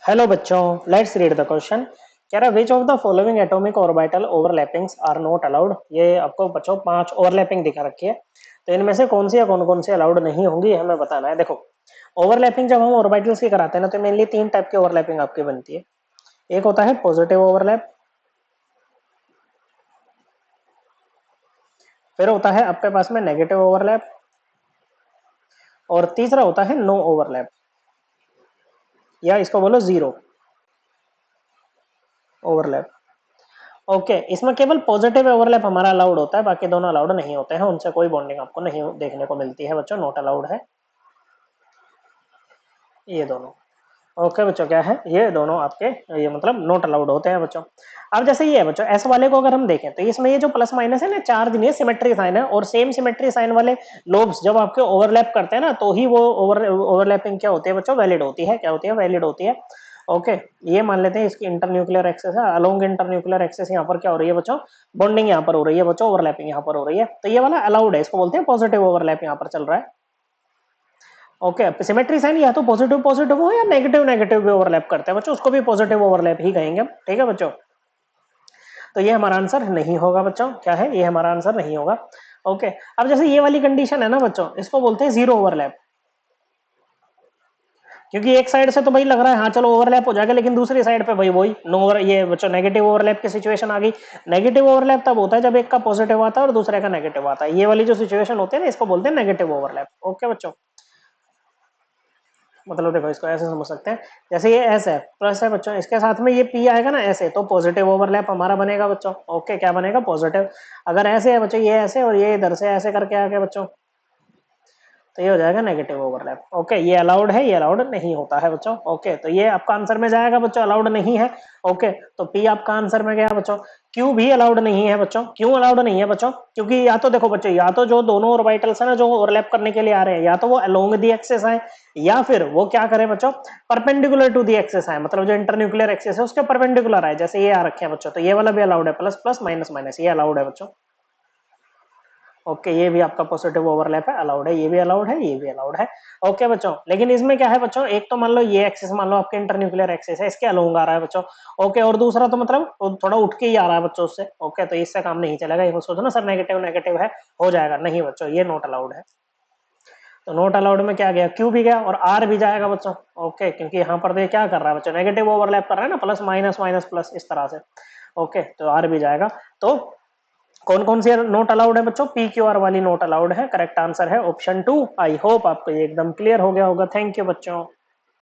Hello बच्चों, let's read the question. कह रहा which of the following atomic orbital overlappings are not allowed. ये आपको बच्चों 5 ओवरलैपिंग दिखा रखी है, तो इनमें से कौन सी या कौन से अलाउड नहीं होंगी हमें बताना है। देखो, ओवरलैपिंग जब हम ऑर्बिटल्स की कराते हैं ना, तो मेनली 3 टाइप की ओवरलैपिंग आपकी बनती है। एक होता है पॉजिटिव ओवरलैप, फिर होता है आपके पास में नेगेटिव ओवरलैप, और तीसरा होता है नो ओवरलैप, या इसको बोलो जीरो ओवरलैप। ओके, इसमें केवल पॉजिटिव ओवरलैप हमारा अलाउड होता है, बाकी दोनों अलाउड नहीं होते हैं, उनसे कोई बॉन्डिंग आपको नहीं देखने को मिलती है बच्चों, नॉट अलाउड है ये दोनों। ओके बच्चों, क्या है ये दोनों आपके, ये मतलब नॉट अलाउड होते हैं बच्चों। अब जैसे ये है बच्चों, एस वाले को अगर हम देखें तो इसमें ये जो प्लस माइनस है ना, चार्ज नहीं है, सिमेट्री साइन है, और सेम सिमेट्री साइन वाले लोब्स जब आपके ओवरलैप करते हैं ना, तो ही वो ओवरलैपिंग क्या होती है बच्चों, वैलिड होती है। क्या होती है? वैलिड होती है। ओके, ये मान लेते हैं इसकी इंटरन्यूक्लियर एक्सेस है, अलोंग इंटरन्यूक्लियर एक्सेस यहाँ पर क्या हो रही है बच्चों, बॉन्डिंग यहाँ पर हो रही है बच्चों, ओवरलैपिंग यहाँ पर हो रही है, तो ये वाला अलाउड है, इसको बोलते हैं पॉजिटिव ओवरलैप यहाँ पर चल रहा है। ओके, सिमेट्री साइन या तो पॉजिटिव पॉजिटिव हो या नेगेटिव नेगेटिव भी ओवरलैप करते हैं बच्चों, उसको भी पॉजिटिव ओवरलैप ही कहेंगे हम, ठीक है बच्चों। तो ये हमारा आंसर नहीं होगा बच्चों, क्या है ये हमारा आंसर नहीं होगा। ओके, अब जैसे ये वाली कंडीशन है ना बच्चों, इसको बोलते हैं जीरो ओवरलैप, क्योंकि एक साइड से तो भाई लग रहा है हाँ चलो ओवरलैप हो जाएगा, लेकिन दूसरी साइड पे भाई वही नो ओवर, ये बच्चों नेगेटिव ओवरलैप की सिचुएशन आ गई। नेगेटिव ओवरलैप तब होता है जब एक का पॉजिटिव आता है और दूसरे का नेगेटिव आता है, ये वाली जो सिचुएशन होती है ना, इसको बोलते हैं नेगेटिव ओवरलैप। ओके बच्चों, मतलब देखो इसको ऐसे समझ सकते हैं, जैसे ये एस है प्लस है बच्चों, इसके साथ में ये पी आएगा ना ऐसे, तो पॉजिटिव ओवरलैप हमारा बनेगा बच्चों। ओके, क्या बनेगा? पॉजिटिव। अगर ऐसे है बच्चों, ये ऐसे और ये इधर से ऐसे करके आ गया बच्चों, तो ये हो जाएगा नेगेटिव ओवरलैप। ओके, ये अलाउड है, ये अलाउड नहीं होता है बच्चों। ओके, तो ये आपका आंसर में जाएगा बच्चों, अलाउड नहीं है। ओके, तो पी आपका आंसर में गया बच्चों। क्यू भी अलाउड नहीं है बच्चों। क्यों अलाउड नहीं है बच्चों? क्योंकि या तो देखो बच्चों, या तो जो दोनों ऑर्बिटल्स है ना जो ओवरलैप करने के लिए आ रहे हैं, या तो वो अलोंग दी एक्सिस है, या फिर वो क्या करे बच्चों, परपेंडिकुलर टू दी एक्सिस है, मतलब जो इंटरन्यूक्लियर एक्सिस है उसके परपेंडिकुलर है, जैसे ये आ रखे हैं बच्चों, तो ये वाला भी अलाउड है, प्लस प्लस माइनस माइनस, ये अलाउड है बच्चों। ओके, ये भी आपका पॉजिटिव ओवरलैप है, अलाउड है, ये भी अलाउड है, ये भी अलाउड है। ओके बच्चों, लेकिन इसमें क्या है बच्चों, एक तो मान लो ये एक्सिस मान लो आपके इंटरन्यूक्लियर एक्सिस है, इसके अलोंग आ रहा है बच्चों। ओके, और दूसरा तो मतलब थोड़ा उठ के ही आ रहा है बच्चों उससे। ओके, तो इससे काम नहीं चलेगा, ये सोचो ना सर नेगेटिव नेगेटिव है, हो जाएगा, नहीं बच्चों, ये नॉट अलाउड है। तो नॉट अलाउड में क्या गया? क्यू भी गया और आर भी जाएगा बच्चों। ओके, क्योंकि यहाँ पर ये क्या कर रहा है बच्चों, नेगेटिव ओवरलैप कर रहा है ना, प्लस माइनस माइनस प्लस इस तरह से। ओके, तो आर भी जाएगा। तो कौन कौन सी नोट अलाउड है बच्चों? पी क्यू आर वाली नोट अलाउड है। करेक्ट आंसर है ऑप्शन 2। आई होप आपको ये एकदम क्लियर हो गया होगा। थैंक यू बच्चों।